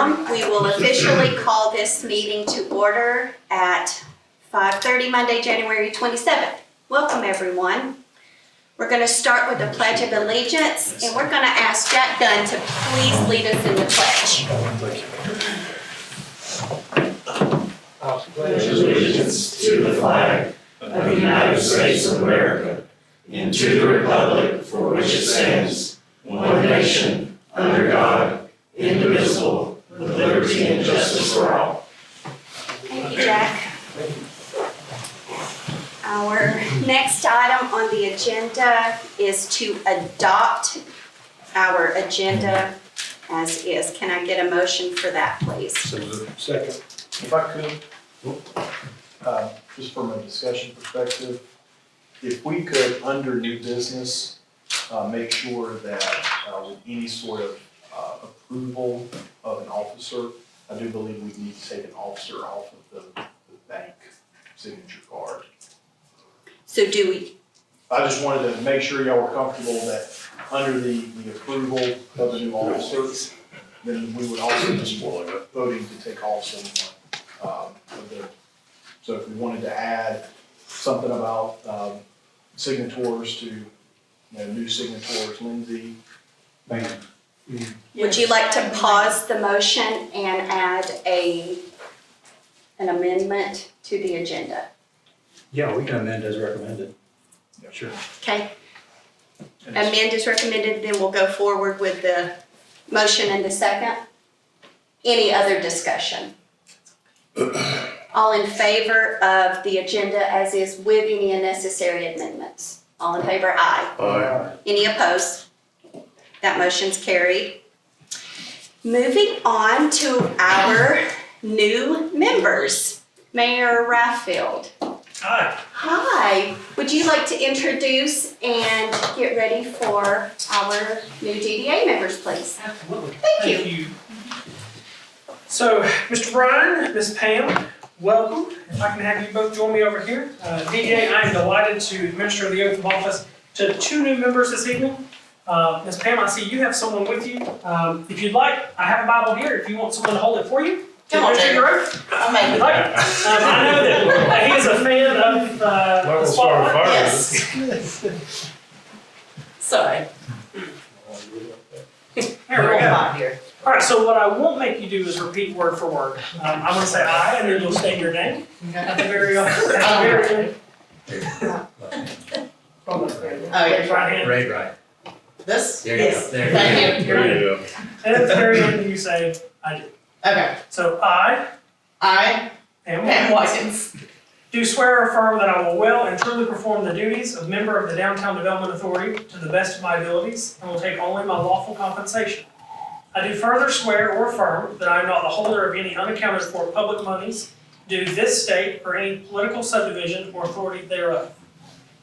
We will officially call this meeting to order at 5:30 Monday, January 27th. Welcome, everyone. We're going to start with the Pledge of Allegiance, and we're going to ask Jack Dunn to please lead us in the pledge. I pledge allegiance to the flag of the United States of America and to the republic for which it stands, one nation, under God, indivisible, with liberty and justice for all. Thank you, Jack. Our next item on the agenda is to adopt our agenda as is. Can I get a motion for that, please? Second. If I could, just from a discussion perspective, if we could, under new business, make sure that with any sort of approval of an officer, I do believe we need to take an officer off of the bank signature card. So do we, I just wanted to make sure y'all were comfortable that under the approval of the new officer, then we would also be voting to take off someone. So if we wanted to add something about signatories to, new signatories, Lindsay. would you like to pause the motion and add an amendment to the agenda? Yeah, we can amend as recommended. Yeah. Sure. Okay, amend is recommended, then we'll go forward with the motion and the second. Any other discussion? All in favor of the agenda as is with any unnecessary amendments? All in favor, aye. Aye. Any opposed? That motion's carried. Moving on to our new members. Mayor Raffield. Hi. Hi, would you like to introduce and get ready for our new DDA members, please? Absolutely. Thank you. So, Mr. Brian, Ms. Pam, welcome. If I can have you both join me over here. DDA, I am delighted to administer the oath of office to two new members this evening. Ms. Pam, I see you have someone with you. If you'd like, I have a Bible here if you want someone to hold it for you. Come on, David. I'll make it. I know that he is a fan of the spotlight. Yes. Sorry. There we go. Here. All right, so what I won't make you do is repeat word for word. I'm going to say I, and then you'll state your name at the very end. Oh, Raise right hand. Right. This? There you go. There Thank you. you go. And at the very end, you say, I do. Okay. So I, I, Pam Pam Watkins, Watkins, do swear or affirm that I will well and truly perform the duties of member of the Downtown Development Authority to the best of my abilities and will take only my lawful compensation. I do further swear or affirm that I am not the holder of any unaccounted for public monies due this state or any political subdivision or authority thereof.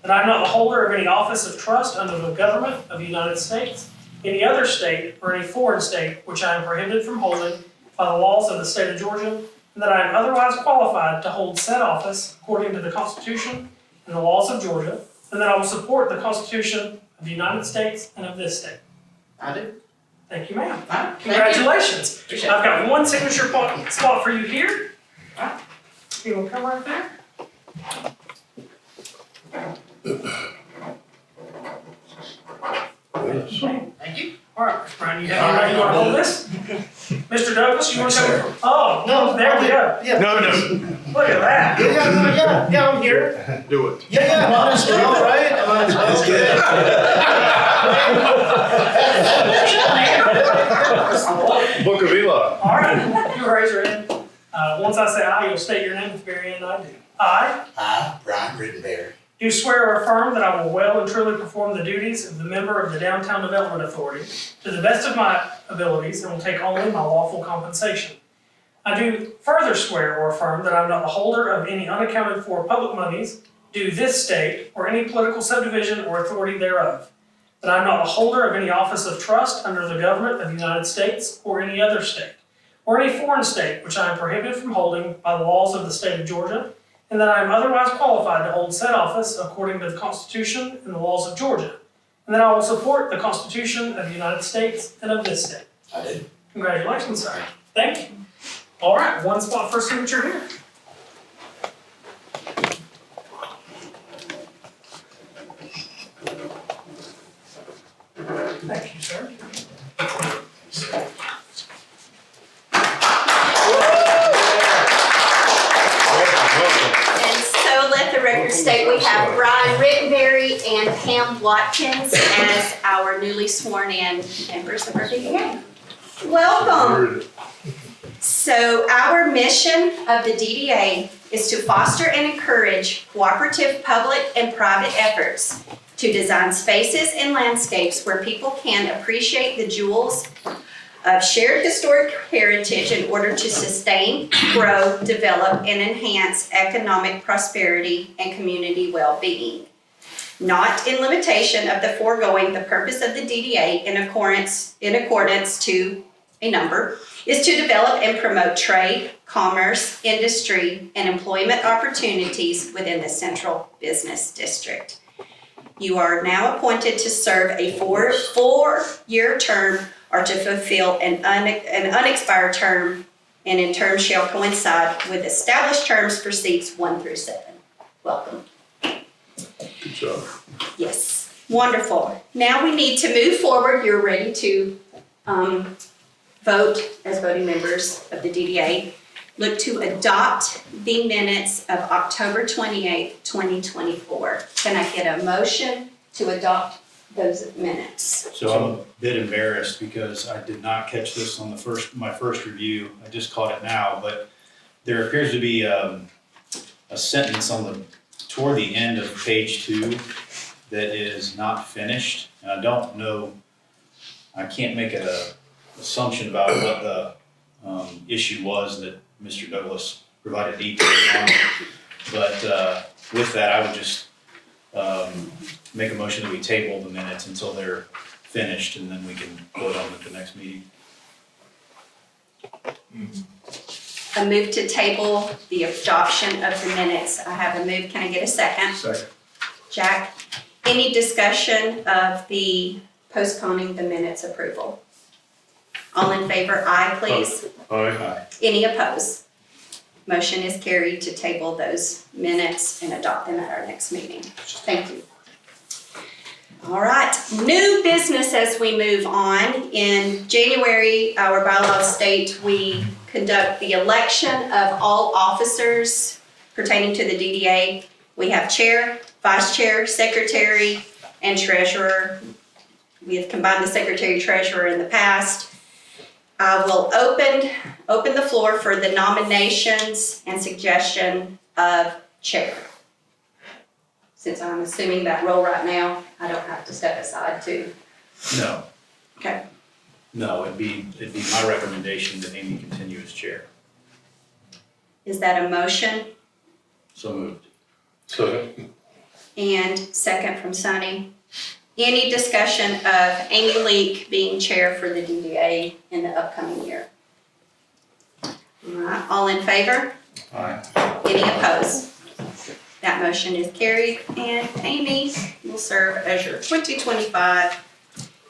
That I am not the holder of any office of trust under the government of the United States, any other state, or any foreign state which I am prohibited from holding by the laws of the state of Georgia, and that I am otherwise qualified to hold said office according to the Constitution and the laws of Georgia, and that I will support the Constitution of the United States and of this state. I do. Thank you, ma'am. Thank Congratulations. Appreciate I've got one signature spot for you here. Alright. You will come right there. Thank you. All right, Mr. Brian, you have you want to hold this? Mr. Douglas, you want to come? Oh, no, there we go. No. Look at that. Yeah, I'm here. Do it. Yeah, might as well, right? Might as well. Book of Eli. All right, you raise your hand. Once I say I, you'll state your name at the very end. I do. I Brian Rittenberry, do swear or affirm that I will well and truly perform the duties of the member of the Downtown Development Authority to the best of my abilities and will take only my lawful compensation. I do further swear or affirm that I am not the holder of any unaccounted for public monies due this state or any political subdivision or authority thereof. That I am not the holder of any office of trust under the government of the United States or any other state, or any foreign state which I am prohibited from holding by the laws of the state of Georgia, and that I am otherwise qualified to hold said office according to the Constitution and the laws of Georgia, and that I will support the Constitution of the United States and of this state. I do. Congratulations, sir. Thank you. All right, one spot for signature here. Thank you, sir. And so let the record state, we have Brian Rittenberry and Pam Watkins as our newly sworn in members of our DDA. Welcome. So our mission of the DDA is to foster and encourage cooperative public and private efforts to design spaces and landscapes where people can appreciate the jewels of shared historic heritage in order to sustain, grow, develop, and enhance economic prosperity and community well-being. Not in limitation of the foregoing, the purpose of the DDA in accordance to a number is to develop and promote trade, commerce, industry, and employment opportunities within the Central Business District. You are now appointed to serve a four-year term or to fulfill an unexpired term, and in term shall coincide with established terms for seats 1 through 7. Welcome. Good job. Yes, wonderful. Now we need to move forward. You're ready to vote as voting members of the DDA. Look to adopt the minutes of October 28th, 2024. Can I get a motion to adopt those minutes? So I'm a bit embarrassed because I did not catch this on my first review. I just caught it now, but there appears to be a sentence toward the end of page 2 that is not finished. And I don't know, I can't make an assumption about what the issue was that Mr. Douglas provided details on. But with that, I would just make a motion that we table the minutes until they're finished, and then we can vote on it at the next meeting. A move to table the adoption of the minutes. I have a move. Can I get a second? Second. Jack, any discussion of the postponing the minutes approval? All in favor, aye, please. Aye. Any opposed? Motion is carried to table those minutes and adopt them at our next meeting. Thank you. All right, new business as we move on. In January, our bylaws state we conduct the election of all officers pertaining to the DDA. We have chair, vice chair, secretary, and treasurer. We have combined the secretary treasurer in the past. I will open the floor for the nominations and suggestion of chair. Since I'm assuming that role right now, I don't have to step aside to. No. Okay. No, it'd be my recommendation that Amy continue as chair. Is that a motion? So moved. Second. And second from Sunny. Any discussion of Amy Leake being chair for the DDA in the upcoming year? All right, all in favor? Aye. Any opposed? That motion is carried, and Amy will serve as your 2025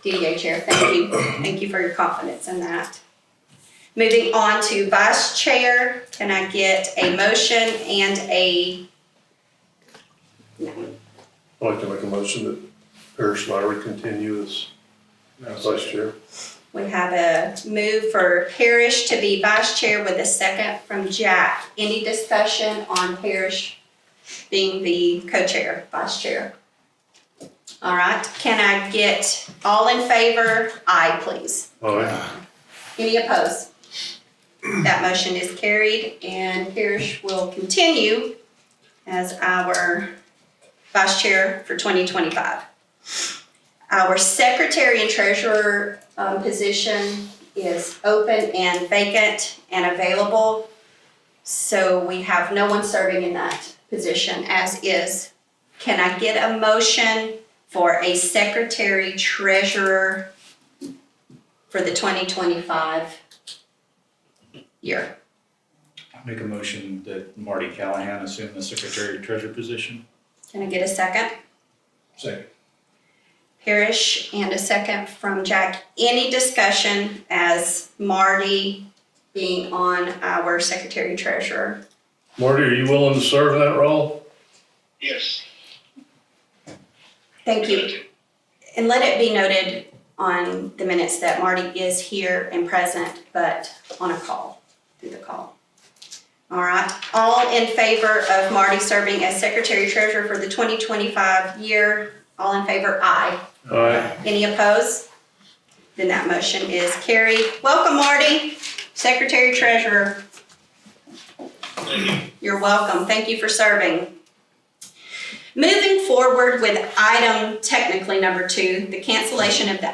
DDA chair. Thank you. Thank you for your confidence in that. Moving on to vice chair, can I get a motion and a? I'd like to make a motion that Parish Lowrie continue as vice chair. We have a move for Parish to be vice chair with a second from Jack. Any discussion on Parish being the co-chair, vice chair? All right, can I get all in favor? Aye, please. Aye. Any opposed? That motion is carried, and Parish will continue as our vice chair for 2025. Our secretary and treasurer position is open and vacant and available. So we have no one serving in that position as is. Can I get a motion for a secretary treasurer for the 2025 year? I make a motion that Marty Callahan assume the secretary treasurer position. Can I get a second? Second. Parish and a second from Jack. Any discussion as Marty being on our secretary treasurer. Marty, are you willing to serve in that role? Yes. Thank you. And let it be noted on the minutes that Marty is here and present, but on a call, through the call. All right, all in favor of Marty serving as secretary treasurer for the 2025 year, all in favor, aye. Aye. Any opposed? Then that motion is carried. Welcome, Marty, secretary treasurer. You're welcome. Thank you for serving. Moving forward with item technically number 2, the cancellation of the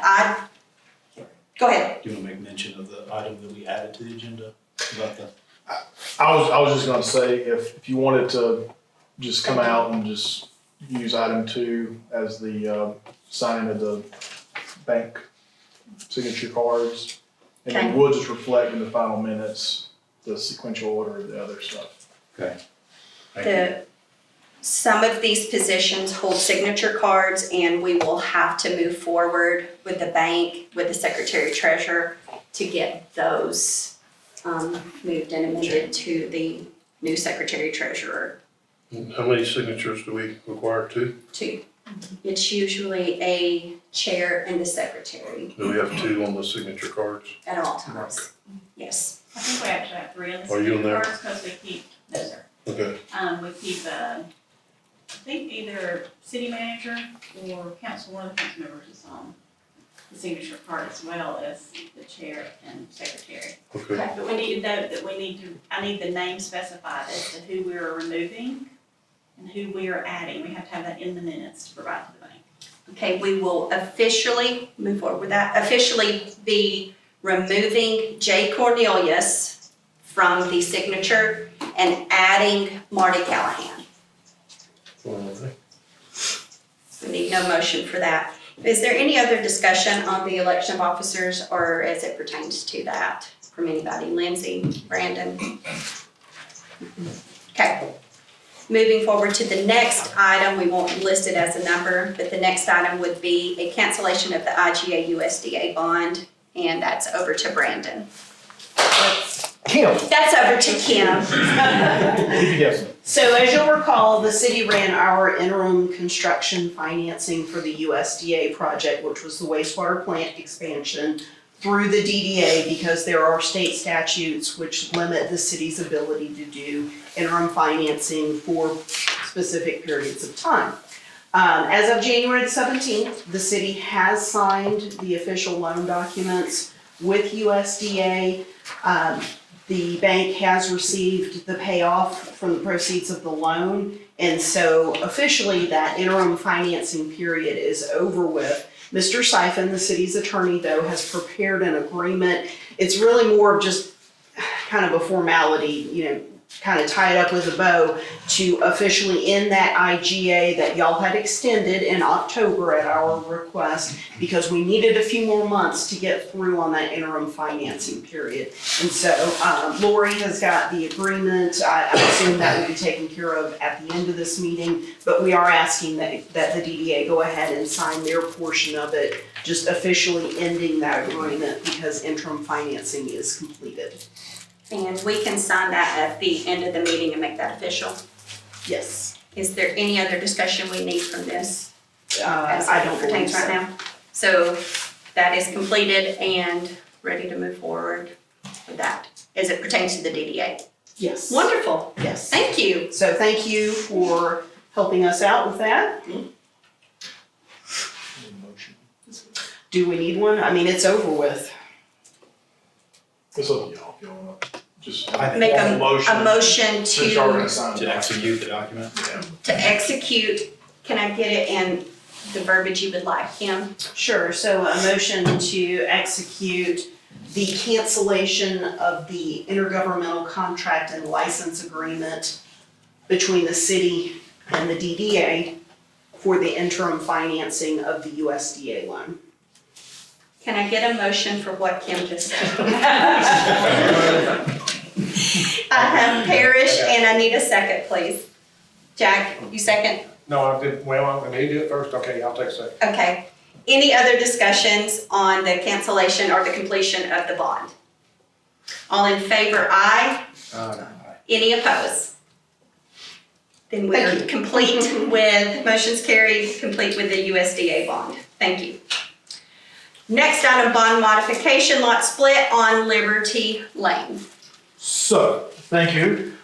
go ahead. Do you want to make mention of the item that we added to the agenda about the? I was just gonna say, if you wanted to just come out and just use item 2 as the signing of the bank signature cards. And Okay. then we'll just reflect in the final minutes the sequential order of the other stuff. Okay. Thank you. Some of these positions hold signature cards, and we will have to move forward with the bank, with the secretary treasurer, to get those moved and amended to the new secretary treasurer. How many signatures do we require? 2? 2. It's usually a chair and the secretary Do we have 2 on the signature cards? at all times. Yes. I think we actually have 3 on the Are you in there? cards because we keep, no sir. Okay. We keep, I think either city manager or one of the council members is on the signature card as well as the chair and secretary. Okay. But we need to note that I need the name specified as to who we're removing and who we are adding. We have to have that in the minutes to provide to the bank. Okay, we will officially move forward with that, officially be removing Jay Cornelius from the signature and adding Marty Callahan. Alright. We need no motion for that. Is there any other discussion on the election of officers or as it pertains to that from anybody? Lindsay, Brandon? Okay. Moving forward to the next item, we won't list it as a number, but the next item would be a cancellation of the IGA USDA bond, and that's over to Brandon. Kim. That's over to Kim. Keep you guessing. So as you'll recall, the city ran our interim construction financing for the USDA project, which was the wastewater plant expansion, through the DDA because there are state statutes which limit the city's ability to do interim financing for specific periods of time. As of January the 17th, the city has signed the official loan documents with USDA. The bank has received the payoff from the proceeds of the loan, and so officially that interim financing period is over with. Mr. Siphon, the city's attorney, though, has prepared an agreement. It's really more of just kind of a formality, kind of tied up with a bow to officially end that IGA that y'all had extended in October at our request because we needed a few more months to get through on that interim financing period. And so Lowrie has got the agreement. I assume that will be taken care of at the end of this meeting, but we are asking that the DDA go ahead and sign their portion of it, just officially ending that agreement because interim financing is completed. And we can sign that at the end of the meeting and make that official. Yes. Is there any other discussion we need from this as I it don't believe pertains right so. now? So that is completed and ready to move forward with that as it pertains to the DDA. Yes. Wonderful. Yes. Thank you. So thank you for helping us out with that. Need a motion. Do we need one? I mean, it's over with. It's up to y'all. If y'all want to just I think- Make formal a motion Since y'all are to gonna sign To it. execute the document? Yeah. execute. Can I get it in the verbiage you would like, Kim? Sure, so a motion to execute the cancellation of the intergovernmental contract and license agreement between the city and the DDA for the interim financing of the USDA loan. Can I get a motion for what Kim just said? I have Parish and I need a second, please. Jack, you second? No, I did, well, I need to do it first. Okay, I'll take a second. Okay. Any other discussions on the cancellation or the completion of the bond? All in favor, aye. Any opposed? Then we are complete with, motions carried, complete with the USDA bond. Thank you. Next item, bond modification, lot split on Liberty Lane. So, thank you.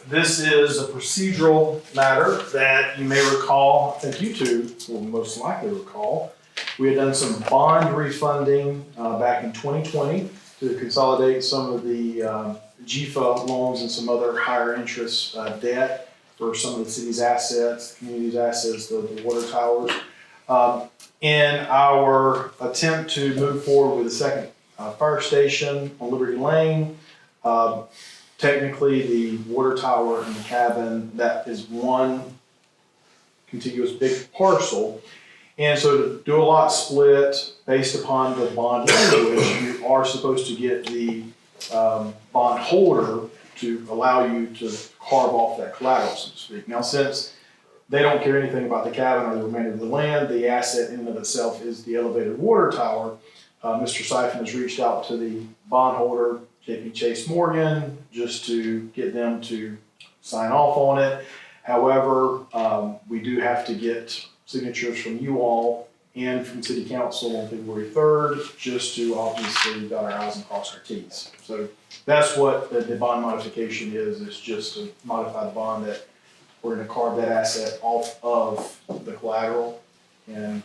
This is a procedural matter that you may recall, I think you two will most likely recall. We had done some bond refunding back in 2020 to consolidate some of the GFA loans and some other higher interest debt for some of the city's assets, community's assets, the water towers. In our attempt to move forward with the second fire station on Liberty Lane, technically the water tower and the cabin, that is one contiguous big parcel. And so to do a lot split based upon the bond language, you are supposed to get the bond holder to allow you to carve off that collateral, so to speak. Now, since they don't care anything about the cabin or the remainder of the land, the asset in and of itself is the elevated water tower. Mr. Siphon has reached out to the bondholder, JP Chase Morgan, just to get them to sign off on it. However, we do have to get signatures from you all and from City Council on February 3rd, just to obviously dot our i's and cross our t's. So that's what the bond modification is just to modify the bond that we're gonna carve that asset off of the collateral, and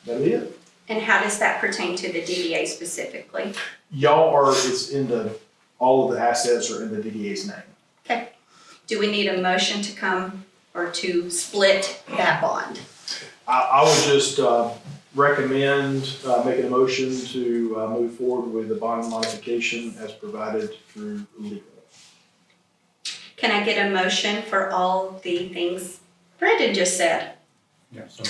that'll be it. And how does that pertain to the DDA specifically? It's in all of the assets are in the DDA's name. Okay. Do we need a motion to come or to split that bond? I would just recommend making a motion to move forward with the bond modification as provided through legal. Can I get a motion for all the things Brandon just said? Yeah, so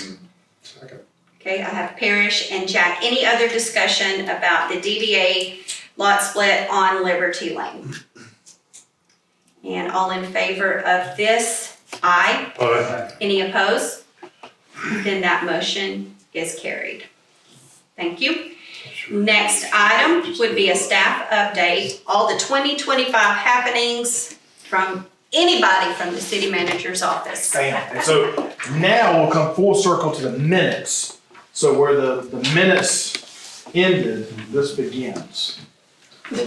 Second. Okay, I have Parish and Jack. Any other discussion about the DDA lot split on Liberty Lane? And all in favor of this, aye. Aye. Any opposed? Then that motion is carried. Thank you. Next item would be a staff update. All the 2025 happenings from anybody from the city manager's office. Bam. And so now we'll come full circle to the minutes. So where the minutes ended, this begins.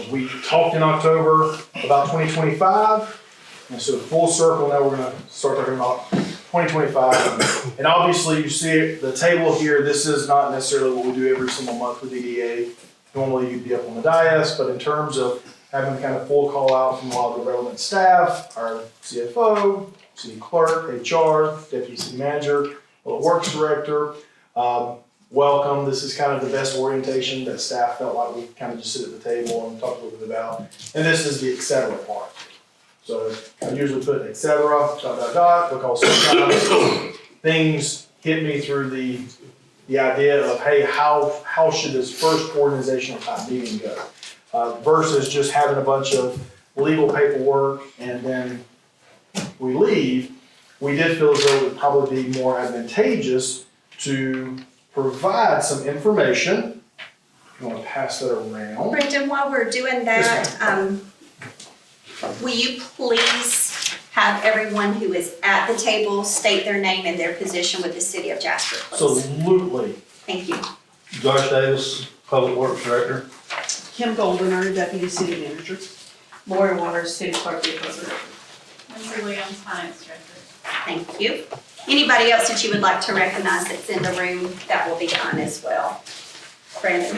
We talked in October about 2025, and so full circle, now we're gonna start talking about 2025. And obviously you see the table here, this is not necessarily what we do every single month with DDA. Normally you'd be up on the dais, but in terms of having kind of full call out from a lot of the relevant staff, our CFO, city clerk, HR, deputy city manager, public works director, welcome. This is kind of the best orientation that staff felt like we kind of just sit at the table and talk a little bit about. And this is the et cetera part. So I usually put et cetera, because sometimes things hit me through the idea of, hey, how should this first organizational type meeting go? Versus just having a bunch of legal paperwork and then we leave. We did feel as though it would probably be more advantageous to provide some information. You want to pass that around? Brendan, while we're doing that, will you please have everyone who is at the table state their name and their position with the city of Jasper, please? Absolutely. Thank you. Josh Davis, Public Works Director. Kim Golden, our deputy city manager. Lori Waters, city clerk, president. Lindsay Williams, finance director. Thank you. Anybody else that you would like to recognize that's in the room, that will be done as well. Brandon.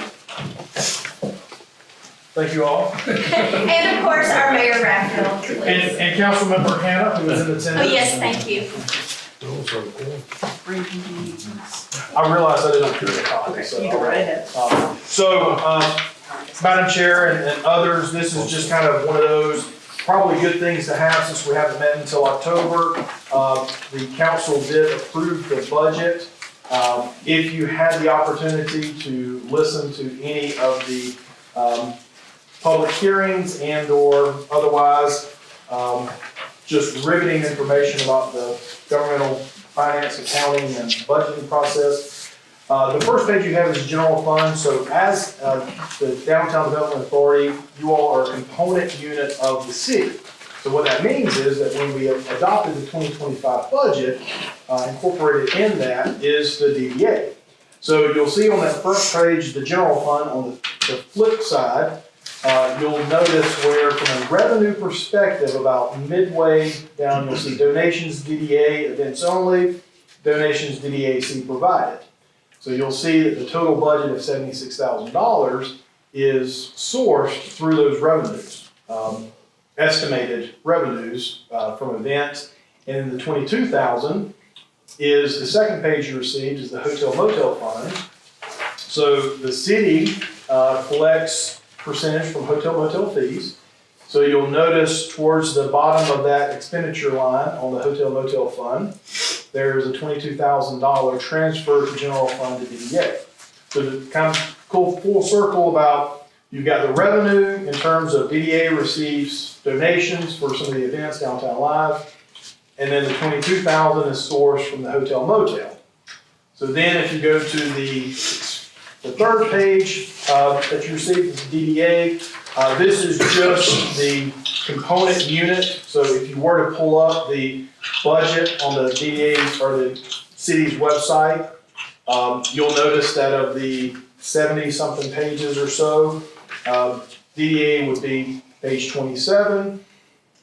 Thank you all. And of course, our Mayor Raffield, please. And Councilmember Hannah, who is in attendance. Oh, yes, thank you. I realized I didn't create a copy, so. You can write it. Madam Chair and others, this is just kind of one of those probably good things to have since we haven't met until October. The council did approve the budget. If you had the opportunity to listen to any of the public hearings and or otherwise, just riveting information about the governmental finance, accounting, and budgeting process. The first page you have is general fund, so as the Downtown Development Authority, you all are a component unit of the city. So what that means is that when we adopted the 2025 budget, incorporated in that is the DDA. So you'll see on that first page, the general fund. On the flip side, you'll notice where from a revenue perspective, about midway down, you'll see donations, DDA, events only, donations, DDAC provided. So you'll see that the total budget of $76,000 is sourced through those revenues, estimated revenues from events. And the $22,000 is the second page you received is the hotel motel fund. So the city collects percentage from hotel motel fees. So you'll notice towards the bottom of that expenditure line on the hotel motel fund, there's a $22,000 transfer to general fund to DDA. So to kind of go full circle about, you've got the revenue in terms of DDA receives donations for some of the events, Downtown Live, and then the $22,000 is sourced from the hotel motel. So then if you go to the third page that you received, the DDA, this is just the component unit. So if you were to pull up the budget on the DDA or the city's website, you'll notice that of the 70-something pages or so, DDA would be page 27.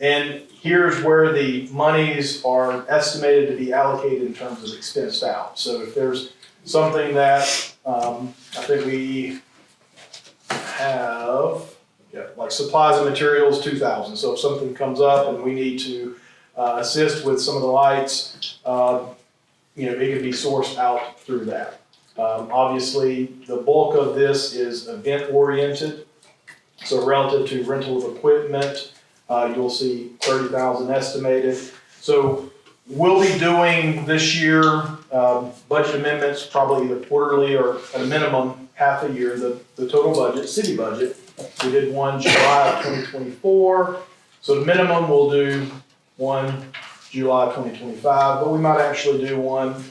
And here's where the monies are estimated to be allocated in terms of expensed out. So if there's something that I think we have, like supplies and materials, $2,000. So if something comes up and we need to assist with some of the lights, it could be sourced out through that. Obviously, the bulk of this is event oriented. So relative to rental of equipment, you'll see $30,000 estimated. So we'll be doing this year budget amendments, probably either quarterly or at a minimum half a year. The total budget, city budget, we did one July of 2024. So the minimum we'll do one July 2025, but we might actually do one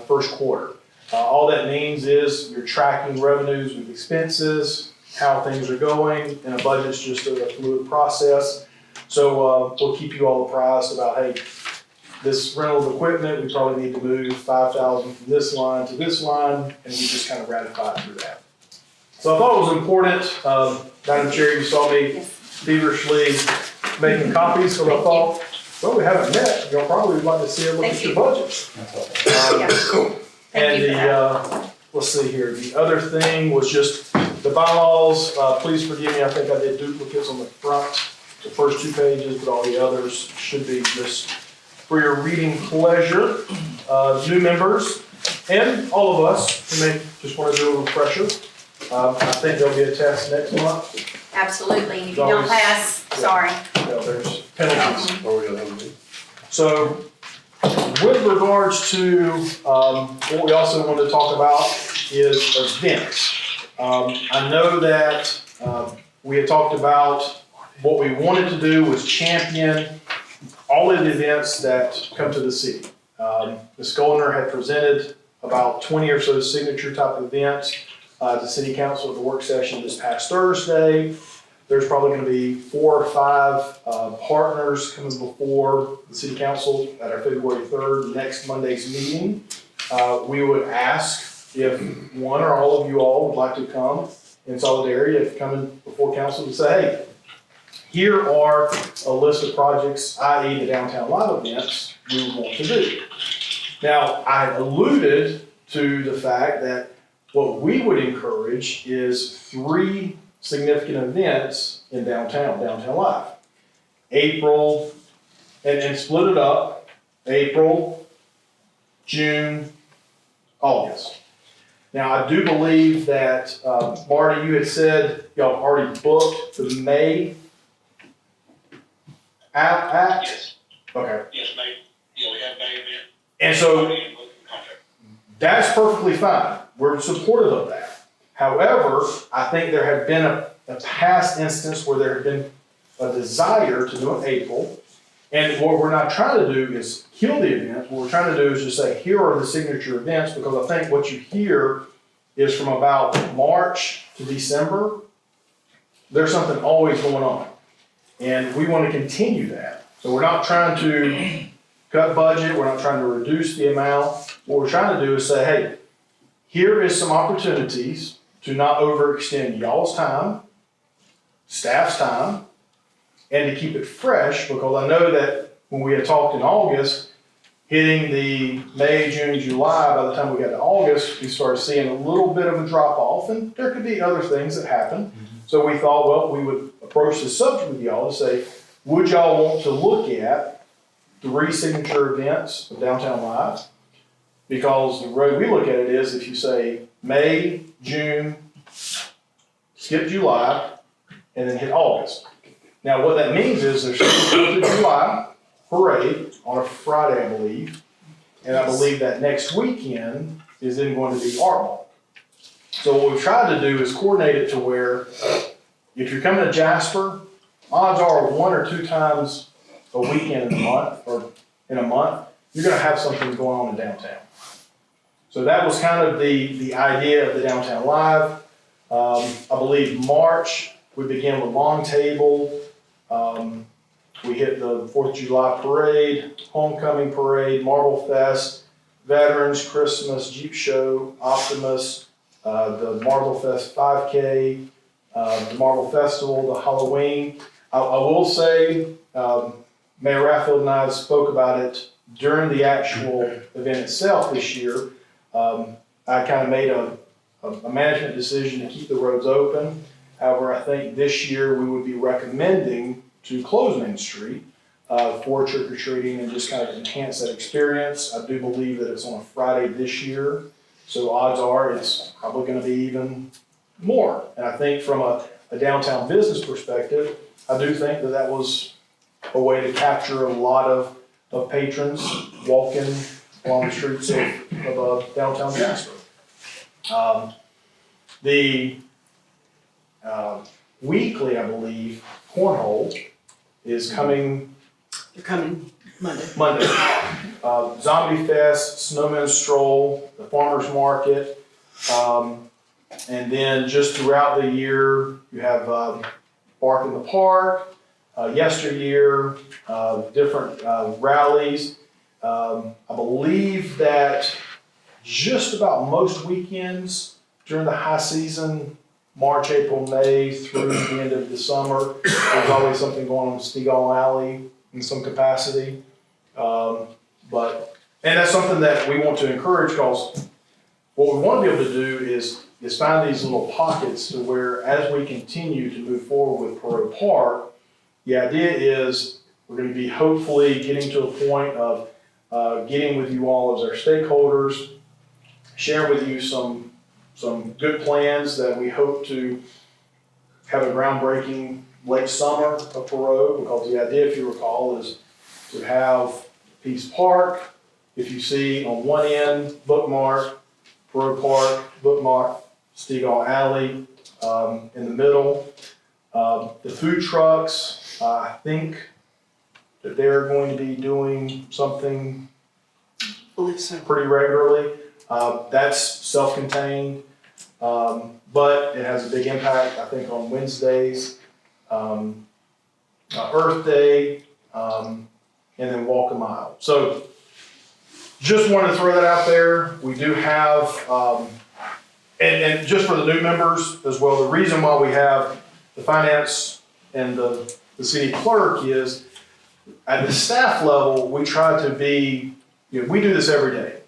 first quarter. All that means is you're tracking revenues with expenses, how things are going, and a budget's just a fluid process. So we'll keep you all apprised about, hey, this rental of equipment, we probably need to move $5,000 from this line to this line, and we just kind of ratify through that. So I thought it was important. Madam Chair, you saw me feverishly making copies, so I thought, well, we haven't met. Y'all probably would like to see a look at your budget. Thank you for that. Let's see here. The other thing was just the bylaws. Please forgive me. I think I did duplicates on the front, the first two pages, but all the others should be just for your reading pleasure. New members and all of us who may just want to do a refresher. I think there'll be a test next month. Absolutely. If you don't pass, sorry. There's penalties. Oh, we gotta have a meeting. So with regards to what we also want to talk about is events. I know that we had talked about what we wanted to do was champion all of the events that come to the city. Ms. Goldner had presented about 20 or so signature type events to City Council at the work session this past Thursday. There's probably going to be 4 or 5 partners coming before the City Council at our February 3rd, next Monday's meeting. We would ask if one or all of you all would like to come in solidarity, if coming before council to say, hey, here are a list of projects, i.e. the Downtown Live events we would want to do. Now, I alluded to the fact that what we would encourage is 3 significant events in Downtown Live. April, and split it up, April, June, August. Now, I do believe that, Marty, you had said y'all already booked the May act? Yes. Okay. Yes, May, yeah, we have May event. And so Contract. that's perfectly fine. We're supportive of that. However, I think there had been a past instance where there had been a desire to do it in April, And what we're not trying to do is kill the event. What we're trying to do is just say, here are the signature events, because I think what you hear is from about March to December, there's something always going on. And we want to continue that. So we're not trying to cut budget, we're not trying to reduce the amount. What we're trying to do is say, hey, here is some opportunities to not overextend y'all's time, staff's time, and to keep it fresh, because I know that when we had talked in August, hitting the May, June, July, by the time we got to August, we started seeing a little bit of a drop off, and there could be other things that happen. So we thought, well, we would approach the subject with y'all to say, would y'all want to look at 3 signature events of Downtown Live? Because the way we look at it is, if you say May, June, skip July, and then hit August. Now, what that means is there's 4th of July parade on a Friday, I believe. And I believe that next weekend is then going to be Art Walk. So what we've tried to do is coordinate it to where if you're coming to Jasper, odds are 1 or 2 times a weekend in a month, you're gonna have something going on in downtown. So that was kind of the idea of the Downtown Live. I believe March, we began with Long Table. We hit the 4th of July parade, Homecoming Parade, Marble Fest, Veterans, Christmas, Jeep Show, Optimus, the Marble Fest 5K, the Marble Festival, the Halloween. I will say, Mayor Raffield and I spoke about it during the actual event itself this year. I kind of made a management decision to keep the roads open. However, I think this year we would be recommending to close Main Street for trick-or-treating and just kind of enhance that experience. I do believe that it's on a Friday this year, so odds are it's probably going to be even more. And I think from a downtown business perspective, I do think that that was a way to capture a lot of patrons walking along the streets of downtown Jasper. The weekly, I believe, cornhole is coming They're coming Monday. Monday. Zombie Fest, Snowman Stroll, the Farmers Market, and then just throughout the year, you have Bark in the Park, Yesteryear, different rallies. I believe that just about most weekends during the high season, March, April, May, through the end of the summer, there's always something going on in Stegall Alley in some capacity. And that's something that we want to encourage, because what we want to be able to do is find these little pockets to where, as we continue to move forward with Perot Park, the idea is we're going to be hopefully getting to a point of getting with you all as our stakeholders, share with you some good plans that we hope to have a groundbreaking late summer of Perot, because the idea, if you recall, is to have Peace Park, if you see on one end, bookmark, Perot Park, bookmark, Stegall Alley, in the middle. The food trucks, I think that they're going to be doing something I believe so. pretty regularly. That's self-contained, but it has a big impact, I think, on Wednesdays, Earth Day, and then Walk a Mile. So just wanted to throw that out there. We do have, and just for the new members as well, the reason why we have the finance and the city clerk is, at the staff level, we try to be, we do this every day.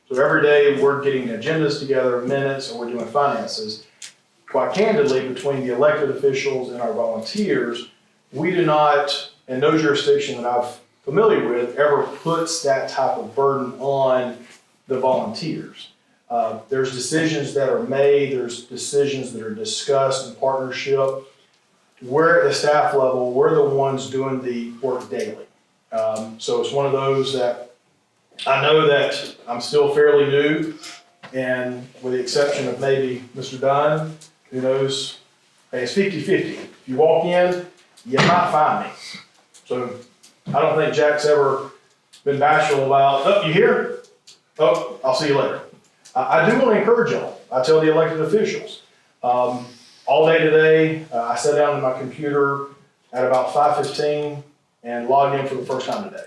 So every day we're getting agendas together, minutes, and we're doing finances. Quite candidly, between the elected officials and our volunteers, we do not, in no jurisdiction that I'm familiar with, ever puts that type of burden on the volunteers. There's decisions that are made, there's decisions that are discussed in partnership. We're at the staff level, we're the ones doing the work daily. So it's one of those that I know that I'm still fairly new, and with the exception of maybe Mr. Dunn, who knows, hey, it's 50-50. If you walk in, you might find me. So I don't think Jack's ever been bashful about, oh, you here? Oh, I'll see you later. I do want to encourage y'all. I tell the elected officials, all day today, I sat down on my computer at about 5:15 and logged in for the first time today.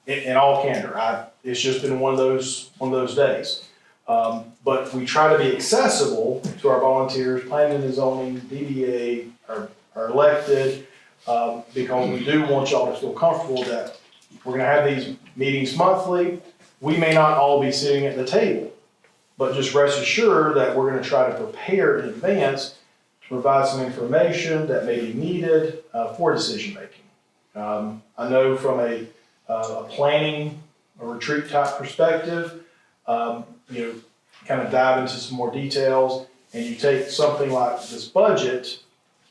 In all candor, it's just been one of those days. But we try to be accessible to our volunteers, planning and zoning, DDA, our elected, because we do want y'all to feel comfortable that we're gonna have these meetings monthly. We may not all be sitting at the table, but just rest assured that we're gonna try to prepare in advance to provide some information that may be needed for decision making. I know from a planning, a retreat type perspective, kind of dive into some more details, and you take something like this budget,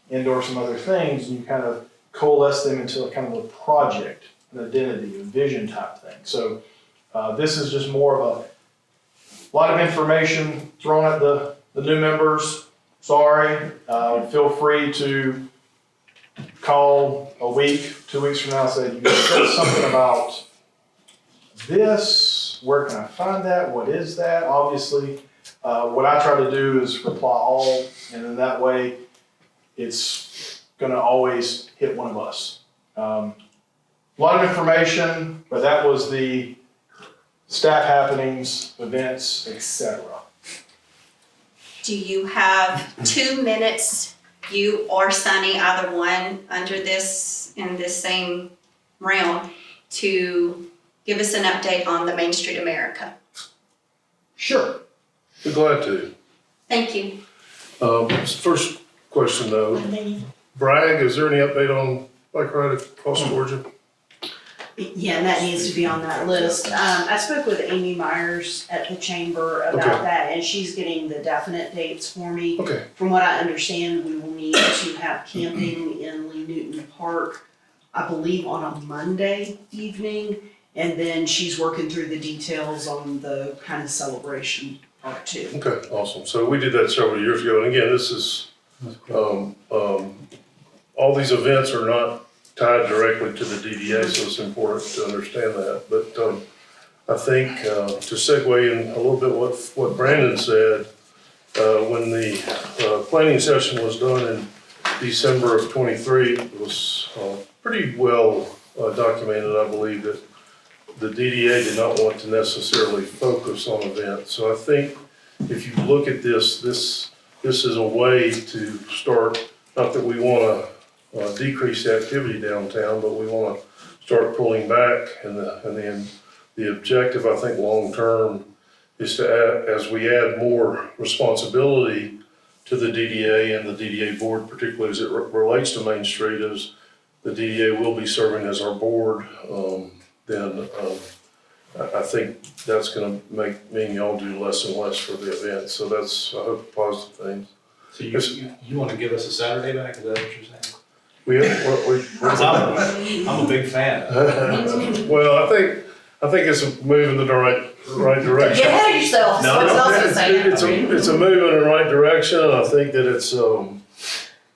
indoor some other things, and you kind of coalesce them into a kind of a project, an identity, a vision type thing. So this is just more of a lot of information thrown at the new members. Sorry, feel free to call a week, 2 weeks from now, and say, you said something about this, where can I find that, what is that? Obviously, what I try to do is reply all, and then that way, it's gonna always hit one of us. A lot of information, but that was the staff happenings, events, etc. Do you have 2 minutes, you or Sunny, either one, under this, in this same realm, to give us an update on the Main Street America? Sure. Be glad to. Thank you. First question though, Bragg, is there any update on bike ride across Georgia? Yeah, and that needs to be on that list. I spoke with Amy Myers at the chamber about Okay. that, and she's getting the definite dates for me. Okay, From what I understand, we will need to have camping in Lee Newton Park, I believe on a Monday evening. And then she's working through the details on the kind of celebration part too. okay, awesome. So we did that several years ago, and again, this is, all these events are not tied directly to the DDA, so it's important to understand that. But I think to segue in a little bit what Brandon said, when the planning session was done in December of '23, it was pretty well documented, I believe, that the DDA did not want to necessarily focus on events. So I think if you look at this is a way to start, not that we want to decrease the activity downtown, but we want to start pulling back. And then the objective, I think, long-term is to add, as we add more responsibility to the DDA and the DDA board, particularly as it relates to Main Street, as the DDA will be serving as our board, then I think that's gonna mean y'all do less and less for the event. So that's, I hope, positive things. So you want to give us a Saturday back, is that what you're saying? I'm a big fan. Well, I think it's a move in the right direction. Get ahead of yourself, No, what's no, else to say? It's a move in the right direction, and I think that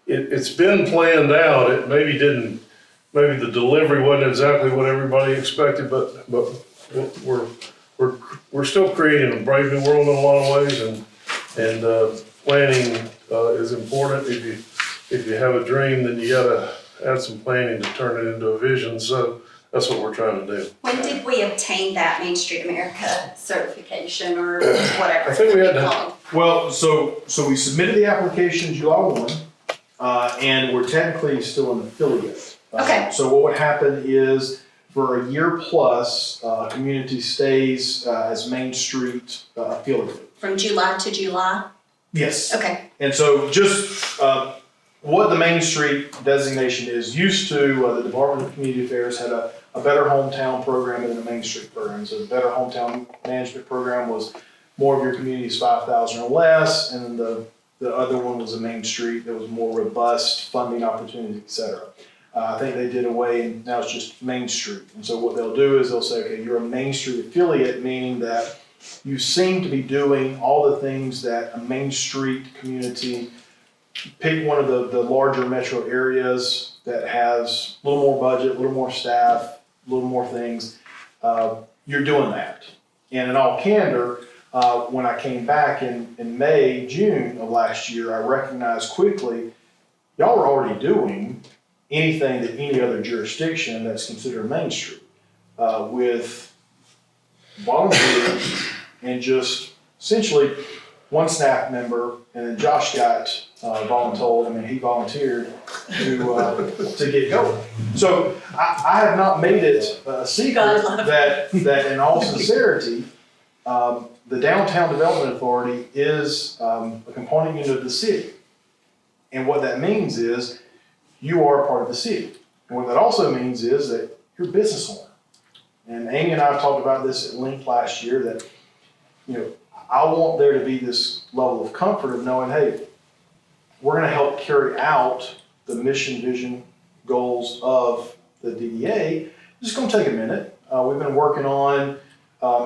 it's been planned out. It maybe the delivery wasn't exactly what everybody expected, but we're still creating a brave new world in a lot of ways, and planning is important. If you have a dream, then you gotta add some planning to turn it into a vision. So that's what we're trying to do. When did we obtain that Main Street America certification or whatever? I think we had it's to- called? Well, so we submitted the application July 1, and we're technically still an affiliate. Okay. So what would happen is, for a year plus, community stays as Main Street affiliate. From July to July? Yes. Okay, And so just what the Main Street designation is, used to, the Department of Community Affairs had a Better Hometown program than a Main Street program. So the Better Hometown Management Program was more of your communities 5,000 or less, and then the other one was a Main Street that was more robust, funding opportunities, et cetera. I think they did away, and now it's just Main Street. And so what they'll do is they'll say, okay, you're a Main Street affiliate, meaning that you seem to be doing all the things that a Main Street community pick one of the larger metro areas that has a little more budget, a little more staff, a little more things, you're doing that. And in all candor, when I came back in May, June of last year, I recognized quickly, y'all were already doing anything that any other jurisdiction that's considered Main Street, with volunteers and just essentially one staff member, and then Josh got voluntold. I mean, he volunteered to get going. So I have not made it a secret that in all sincerity, the Downtown Development Authority is a component unit of the city. And what that means is you are a part of the city. And what that also means is that you're a business owner. And Amy and I have talked about this at length last year, that, you know, I want there to be this level of comfort of knowing, hey, we're gonna help carry out the mission, vision, goals of the DDA. It's just gonna take a minute. We've been working on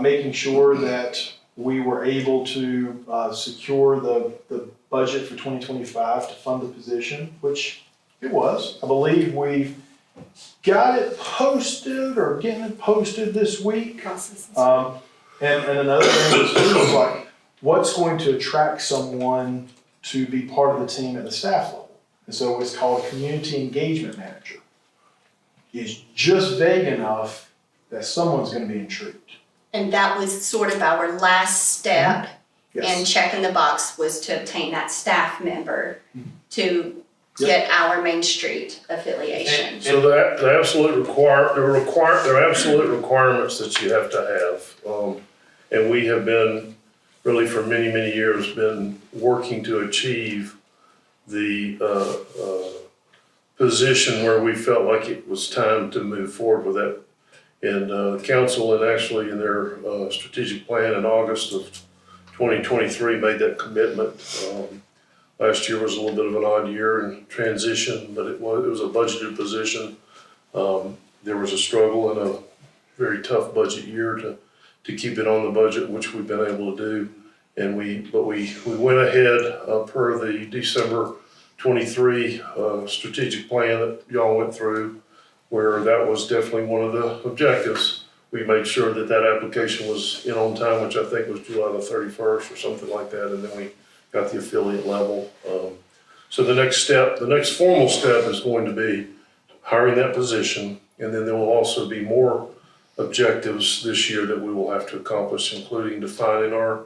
making sure that we were able to secure the budget for 2025 to fund the position, which it was. I believe we've got it posted or getting it posted this week. And another thing was like, what's going to attract someone to be part of the team at the staff level? And so it's called Community Engagement Manager. It's just vague enough that someone's going to be intrigued. And that was sort of our last step in Yes. checking the box, was to obtain that staff member to get our Main Street affiliation. So the absolute there are absolute requirements that you have to have. And we have been, really for many, many years, been working to achieve the position where we felt like it was time to move forward with that. And the council, and actually in their strategic plan in August of 2023, made that commitment. Last year was a little bit of an odd year in transition, but it was a budgeted position. There was a struggle and a very tough budget year to keep it on the budget, which we've been able to do. And we went ahead per the December 23 strategic plan that y'all went through, where that was definitely one of the objectives. We made sure that application was in on time, which I think was July the 31st or something like that, and then we got the affiliate level. So the next formal step is going to be hiring that position, and then there will also be more objectives this year that we will have to accomplish, including defining our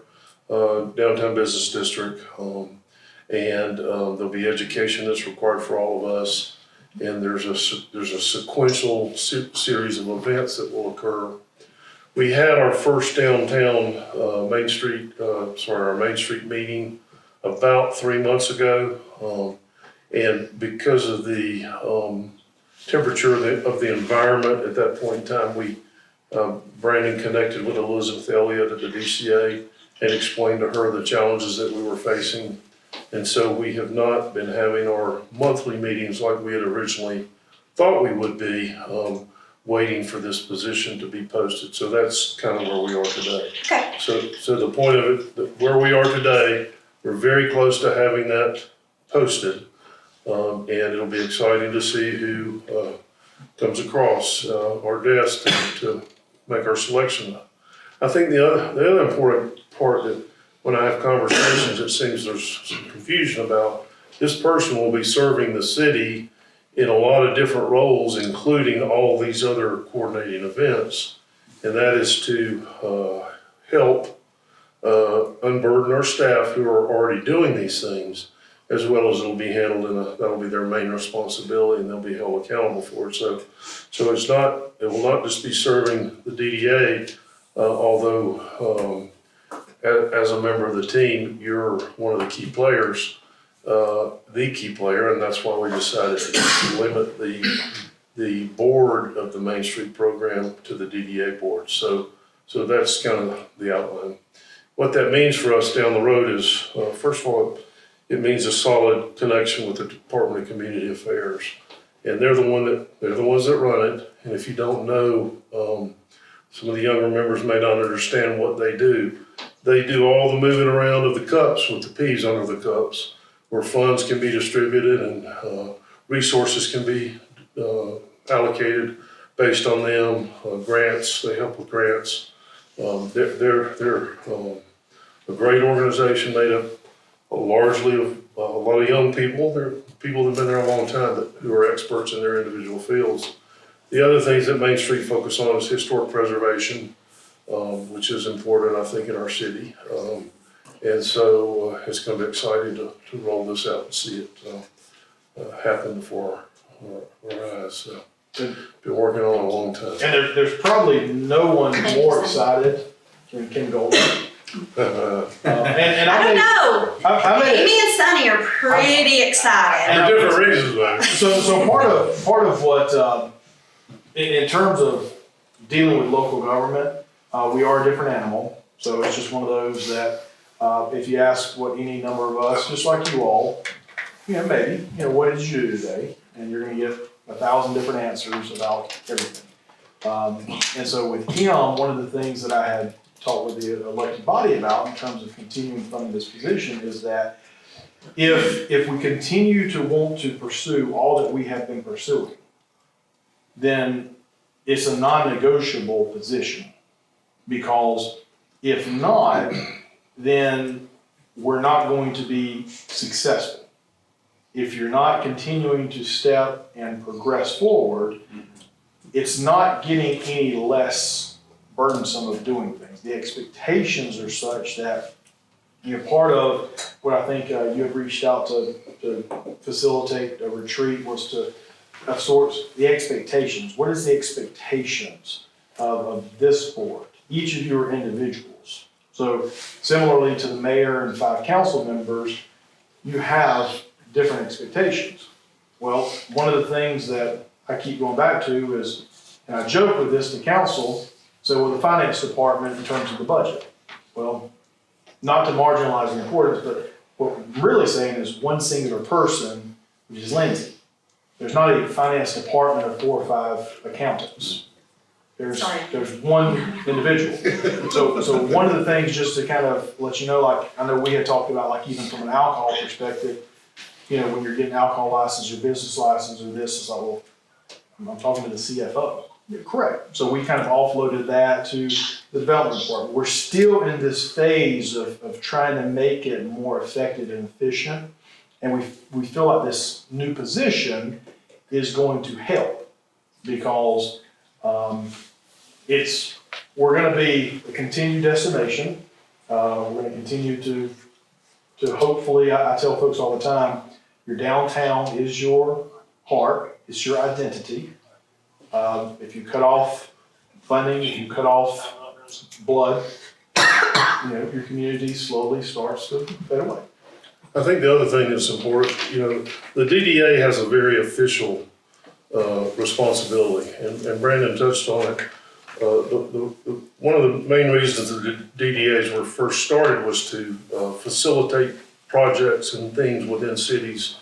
downtown business district, and there'll be education that's required for all of us, and there's a sequential series of events that will occur. We had our first downtown our Main Street meeting about 3 months ago, and because of the temperature of the environment at that point in time, Brandon connected with Elizabeth Elliott at the DCA and explained to her the challenges that we were facing. And so we have not been having our monthly meetings like we had originally thought we would be, waiting for this position to be posted. So that's kind of where we are today. Okay. So the point of it, where we are today, we're very close to having that posted. And it'll be exciting to see who comes across our desk to make our selection. I think the other important part that when I have conversations, it seems there's some confusion about, this person will be serving the city in a lot of different roles, including all these other coordinating events. And that is to help unburden our staff who are already doing these things, as well as it'll be handled that'll be their main responsibility, and they'll be held accountable for it. So it will not just be serving the DDA, although as a member of the team, you're one of the key players, the key player, and that's why we decided to limit the board of the Main Street program to the DDA board. So that's kind of the outline. What that means for us down the road is, first of all, it means a solid connection with the Department of Community Affairs, and they're the ones that run it. And if you don't know, some of the younger members may not understand what they do. They do all the moving around of the cups with the peas under the cups, where funds can be distributed and resources can be allocated based on them. Grants, they help with grants. They're a great organization made up largely of a lot of young people. They're people that have been there a long time who are experts in their individual fields. The other things that Main Street focus on is historic preservation, which is important, I think, in our city. And so it's going to be exciting to roll this out and see it happen before our eyes. So, been working on it a long time. And there's probably no one more excited than Kim Golden. And I don't know. I made it. Amy and Sunny are pretty excited. For different reasons, man. So part of what, in terms of dealing with local government, we are a different animal. So it's just one of those that, if you ask what any number of us, just like you all, maybe, what did you do today? And you're gonna get 1,000 different answers about everything. And so with Kim, one of the things that I had talked with the elected body about in terms of continuing funding this position is that if we continue to want to pursue all that we have been pursuing, then it's a non-negotiable position. Because if not, then we're not going to be successful. If you're not continuing to step and progress forward, it's not getting any less burdensome of doing things. The expectations are such that, part of what I think you had reached out to facilitate a retreat was to, of sorts, the expectations. What is the expectations of this board? Each of you are individuals. So similarly to the mayor and 5 council members, you have different expectations. Well, one of the things that I keep going back to is, and I joke with this to council, so with the finance department in terms of the budget. Well, not to marginalize the importance, but what I'm really saying is one singular person, which is Lindsay. There's not a finance department of 4 or 5 accountants. There's one individual. So one of the things, just to kind of let you know, like, I know we had talked about, like, even from an alcohol perspective, when you're getting alcohol license, your business license, or this, it's like, well, I'm talking to the CFO. Correct. So we kind of offloaded that to the development department. We're still in this phase of trying to make it more effective and efficient. And we feel like this new position is going to help because we're going to be a continued destination. We're going to continue to hopefully, I tell folks all the time, your downtown is your heart, it's your identity. If you cut off funding, if you cut off blood, your community slowly starts to fade away. I think the other thing that's important, the DDA has a very official responsibility, and Brandon touched on it. One of the main reasons the DDAs were first started was to facilitate projects and things within cities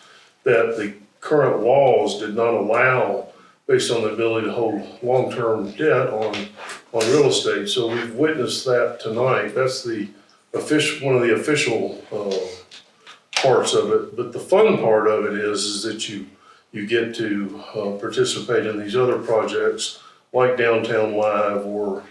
that the current laws did not allow based on the ability to hold long-term debt on real estate. So we've witnessed that tonight. That's one of the official parts of it. But the fun part of it is that you get to participate in these other projects like Downtown Live or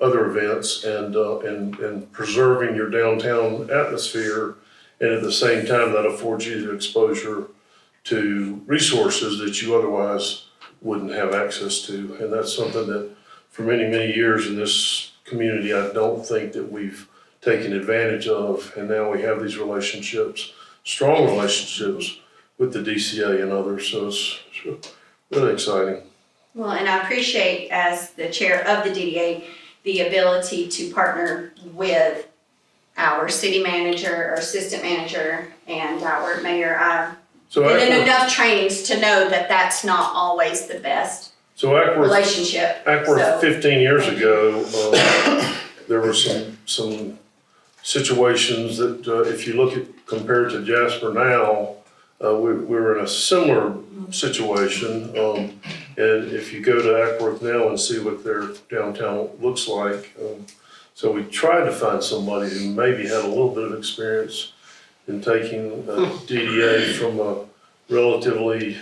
other events and preserving your downtown atmosphere, and at the same time that affords you the exposure to resources that you otherwise wouldn't have access to. And that's something that for many, many years in this community, I don't think that we've taken advantage of. And now we have these relationships, strong relationships with the DCA and others. So it's really exciting. Well, and I appreciate, as the chair of the DDA, the ability to partner with our city manager, our assistant manager, and our mayor. I've been in enough trainings to know that that's not always the best relationship. Ackworth 15 years ago, there were some situations that if you look at compared to Jasper now, we're in a similar situation. And if you go to Ackworth now and see what their downtown looks like, so we tried to find somebody who maybe had a little bit of experience in taking DDA from a relatively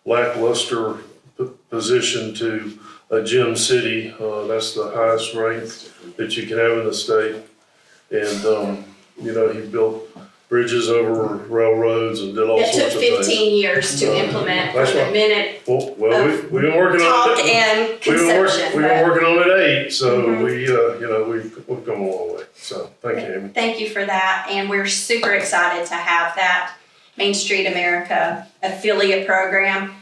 lackluster position to a gem city. That's the highest rank that you can have in the state. And, you know, he built bridges over railroads and did all It sorts took of things. 15 years to implement from that's the right. minute Well, we've been working on talk it. and We've conception. been but working on it 8, so Mhm. we, you know, we've come a long way. So, thank you, Amy. Thank you for that, and we're super excited to have that Main Street America affiliate program.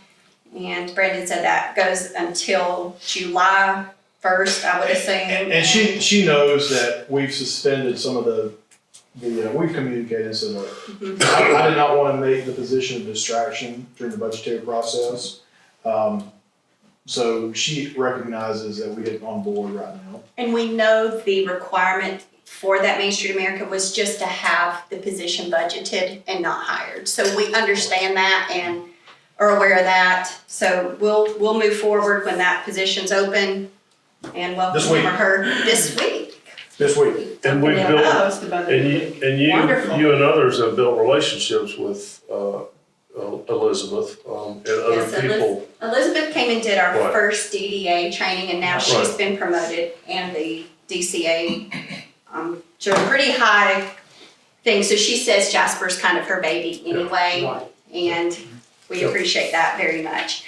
And Brandon said that goes until July 1st, I would assume. And she knows that we've suspended some of the we've communicated and said, look, Mhm. I did not want to make the position of distraction during the budgetary process. So she recognizes that we get on board right now. And we know the requirement for that Main Street America was just to have the position budgeted and not hired. So we understand that and are aware of that. So we'll move forward when that position's open and welcome This week. him or her this week. This week. And we've Yeah. built, Oh, Wonderful. you and others have built relationships with Elizabeth and Yes, other people. Elizabeth came and did our Right. first DDA training, and now she's Right. been promoted, and the DCA, to a pretty high thing. So she says Jasper's kind of her baby anyway, and we Yep. appreciate that very much.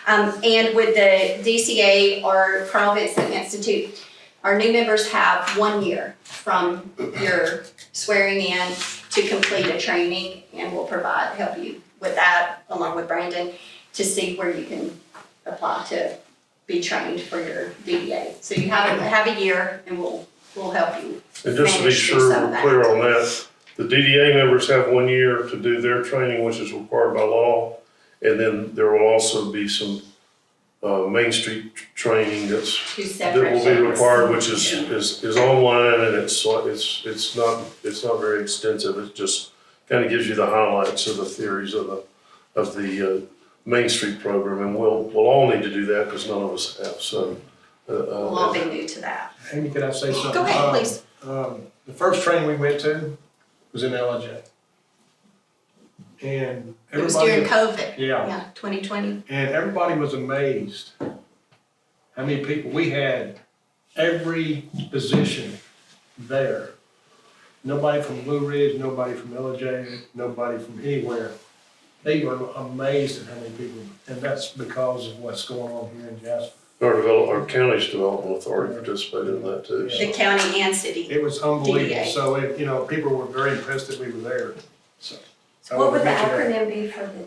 And with the DCA or Carl Vincent Institute, our new members have 1 year from your swearing in to complete a training, and we'll help you with that along with Brandon to see where you can apply to be trained for your DDA. So you have a year, and we'll help you. And just to be manage sure through some of we're that. clear on that, the DDA members have 1 year to do their training, which is required by law. And then there will also be some Main Street training Two that separate will be things. required, which is online, and it's not very extensive. It just kind of gives you the highlights of the theories of the Main Street program, and we'll all need to do that because none of us have. So We'll all be new to that. Amy, can I say something? Go ahead, please. The first training we went to was in LJ. And It was during everybody, COVID. yeah, Yeah, 2020. and everybody was amazed how many people, we had every position there. Nobody from Blue Ridge, nobody from LJ, nobody from anywhere. They were amazed at how many people, and that's because of what's going on here in Jasper. our county's development authority participated in that too. so. The county and city. It was unbelievable, DDA. so it, people were very impressed that we were there, so. So what would the mention that. acronym be for the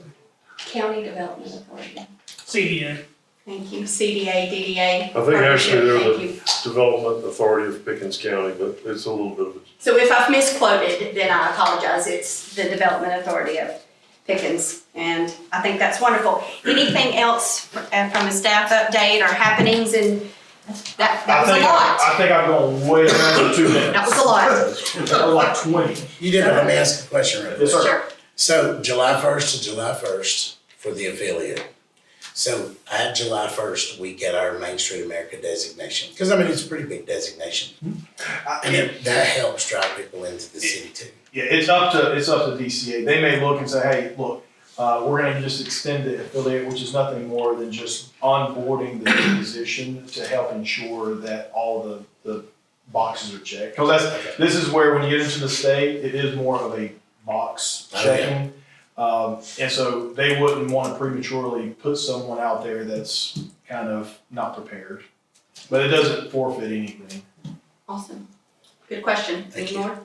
County Development Authority? CDA. Thank you, CDA, DDA. I think actually they're Thank the you. Development Authority of Pickens County, but it's a little bit of a. So if I've misquoted, then I apologize. It's the Development Authority of Pickens, and I think that's wonderful. Anything else from a staff update or happenings? And that was a lot. I think I've gone way over 2 minutes. That was a lot. That was like 20. You did let me ask a question, right? Yes, sir. Sure. So July 1st to July 1st for the affiliate. So at July 1st, we get our Main Street America designation. Because I mean, it's a pretty big designation. And that helps drive people into the city too. Yeah, it's up to DCA. They may look and say, hey, look, we're gonna just extend the affiliate, which is nothing more than just onboarding the position to help ensure that all the boxes are checked. Because this is where when you get into the state, it is more of a box checking. And so they wouldn't want to prematurely put someone out there that's kind of not prepared. But it doesn't forfeit anything. Awesome. Good question. Thank Any you. more?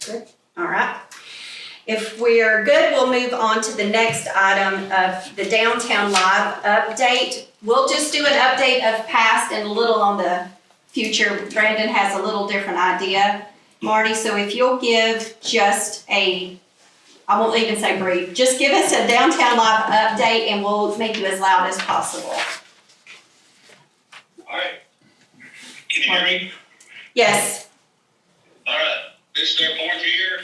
Good. All right. If we are good, we'll move on to the next item of the Downtown Live update. We'll just do an update of past and a little on the future. Brandon has a little different idea, Marty, so if you'll give just I won't even say brief, just give us a Downtown Live update and we'll make you as loud as possible. All right. Can you hear me? Yes. All right. This is our 4th year,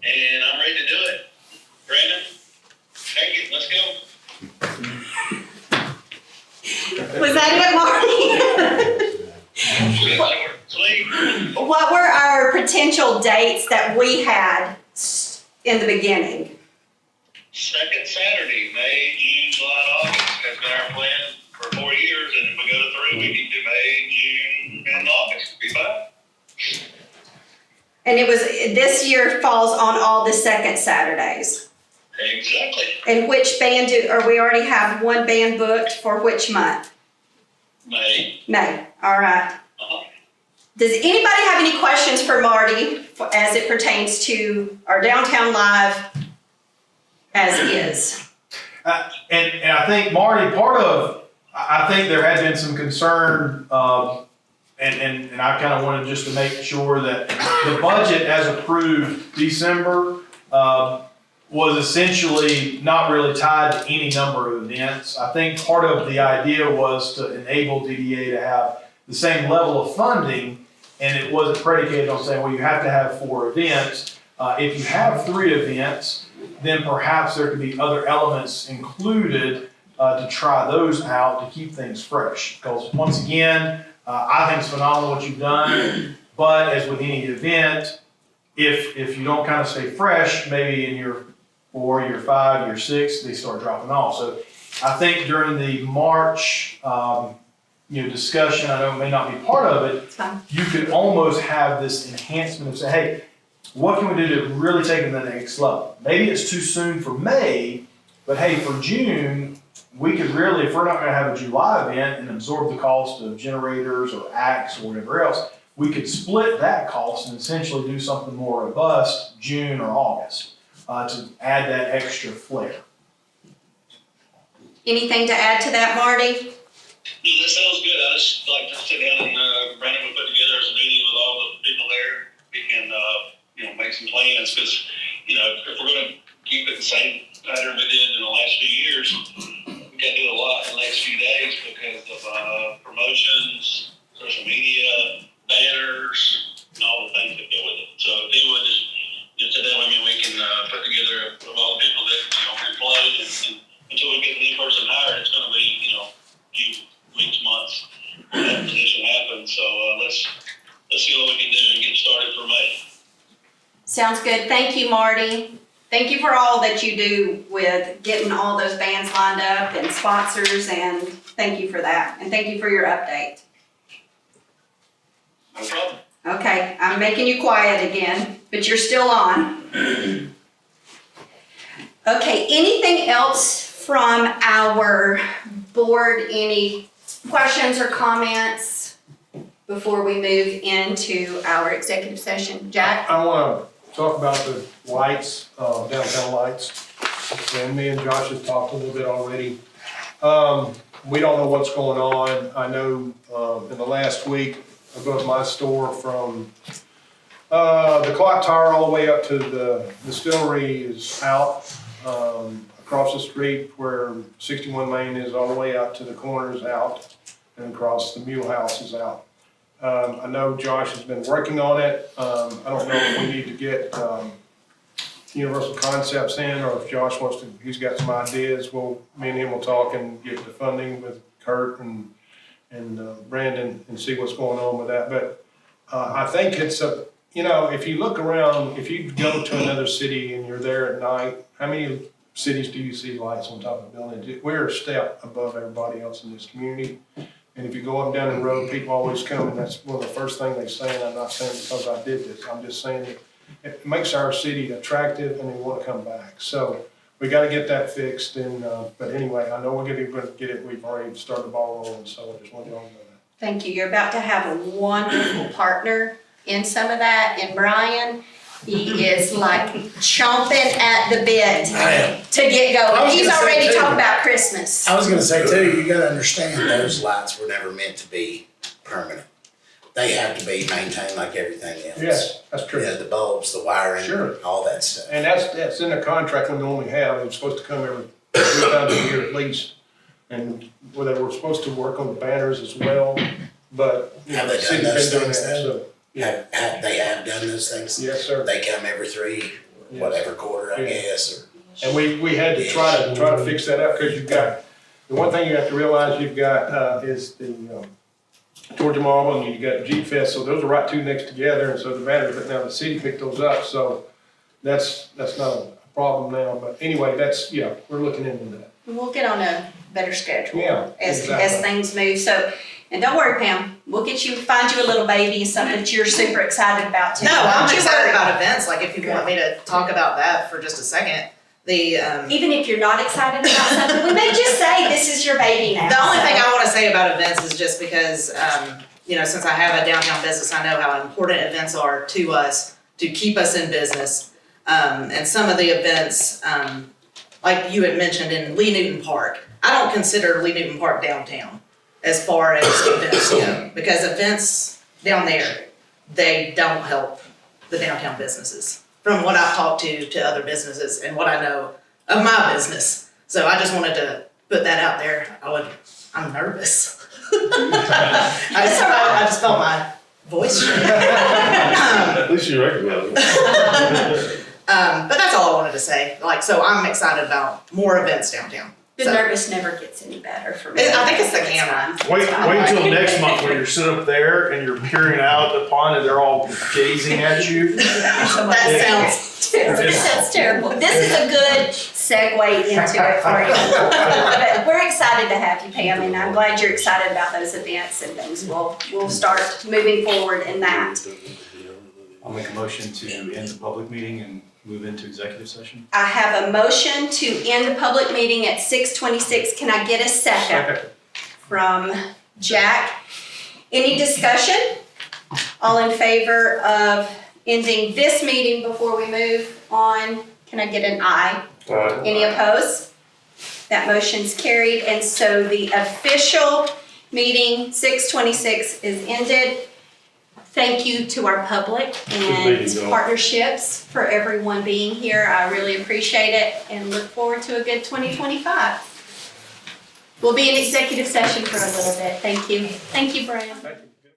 and I'm ready to do it. Brandon, take it. Let's go. Was that it, Marty? Sure. Leake. What were our potential dates that we had in the beginning? Second Saturday, May, June, July, and August has been our plan for 4 years, and if we go through, we can do May, June, and August, be fine. And it was, this year falls on all the second Saturdays. Exactly. And which band or we already have one band booked for which month? May. May, all right. Does anybody have any questions for Marty as it pertains to our Downtown Live as is? And I think, Marty, I think there had been some concern, and I kind of wanted just to make sure that the budget as approved December, was essentially not really tied to any number of events. I think part of the idea was to enable DDA to have the same level of funding, and it wasn't predicated on saying, well, you have to have 4 events. If you have 3 events, then perhaps there could be other elements included to try those out to keep things fresh. Because once again, I think it's phenomenal what you've done, but as with any event, if you don't kind of stay fresh, maybe in your 4, your 5, your 6, they start dropping off. So I think during the March discussion, I know it may not be part of it, you could almost have this enhancement of say, hey, what can we do to really take it to the next level? Maybe it's too soon for May, but hey, for June, we could really, if we're not gonna have a July event and absorb the cost of generators or acts or whatever else, we could split that cost and essentially do something more robust June or August to add that extra flair. Anything to add to that, Marty? That sounds good. I just like to sit down and Brandon would put together a meeting with all the people there. We can, make some plans because, if we're going to keep it the same pattern we did in the last few years, we got to do a lot in the next few days because of promotions, social media, banners, and all the things that go with it. So if you would just sit down with me, we can put together of all the people that employed and until we get the new person hired, it's going to be few weeks, months when that position happens. So let's see what we can do and get started for May. Sounds good. Thank you, Marty. Thank you for all that you do with getting all those bands lined up and sponsors, and thank you for that. And thank you for your update. No problem. Okay, I'm making you quiet again, but you're still on. Okay, anything else from our board? Any questions or comments before we move into our executive session? Jack? I want to talk about the lights, downtown lights. And me and Josh have talked a little bit already. We don't know what's going on. I know in the last week, above my store from the clock tower all the way up to the distillery is out. Across the street where 61 Main is all the way out to the corner is out, and across the Mule House is out. I know Josh has been working on it. I don't know if we need to get Universal Concepts in, or if Josh wants to, he's got some ideas. Me and him will talk and get the funding with Kurt and Brandon and see what's going on with that. But I think it's if you look around, if you go to another city and you're there at night, how many cities do you see lights on top of buildings? We're a step above everybody else in this community. And if you go up and down the road, people always come, and that's one of the first things they say, and I'm not saying because I did this, I'm just saying it makes our city attractive and they want to come back. So we got to get that fixed. But anyway, I know we're going to get it. We've already started the ball rolling, so I just want you all to know that. Thank you. You're about to have a wonderful partner in some of that, and Brian. He is like chomping at the bit to get going. He's already talking about Christmas. I was gonna say too, you gotta understand those lights were never meant to be permanent. They have to be maintained like everything else. Yes, that's true. The bulbs, the wiring, Sure. all that stuff. And that's in the contract we normally have. It's supposed to come every 3 times a year at least. And where they were supposed to work on the banners as well, but Have they the done city's those been doing things that, then? so. They have done those things? Yes, sir. They come every 3, whatever quarter, I guess, or. And we had to try to fix that up, because you've got, the one thing you have to realize you've got, is the Georgia Marble, and you got Jeep Fest, so those are right two next together, and so the matter, but now the city picked those up, so that's not a problem now, but anyway, we're looking into that. We'll get on a better schedule Yeah, as exactly. things move. So, and don't worry, Pam, we'll find you a little baby, something that you're super excited about too. No, I'm Don't you excited worry. about events, like if you want me to talk about that for just a second. Even if you're not excited about something, we may just say this is your baby now. The only so. thing I wanna say about events is just because, since I have a downtown business, I know how important events are to us, to keep us in business. And some of the events, like you had mentioned in Lee Newton Park, I don't consider Lee Newton Park downtown as far as events go, because events down there, they don't help the downtown businesses. From what I've talked to other businesses and what I know of my business. So I just wanted to put that out there. I'm nervous. I just felt my voice shake. At least you recognize it. But that's all I wanted to say. So I'm excited about more events downtown. The So, nervous never gets any better for me. I think it's the It's camera. fine. Wait It's fine. until next month when you're sitting up there and you're peering out the pond and they're all gazing at you. That sounds terrible. That's terrible. This is a good segue into it for you. But we're excited to have you, Pam, and I'm glad you're excited about those events and things. We'll start moving forward in that. I'll make a motion to end the public meeting and move into executive session. I have a motion to end the public meeting at 6:26. Can I get a second? From Jack. Any discussion? All in favor of ending this meeting before we move on? Can I get an aye? Any opposed? That motion's carried, and so the official meeting, 6:26, is ended. Thank you to our public and partnerships for everyone being here. I really appreciate it and look forward to a good 2025. We'll be in executive session for a little bit. Thank you. Thank you, Brian. Thank you.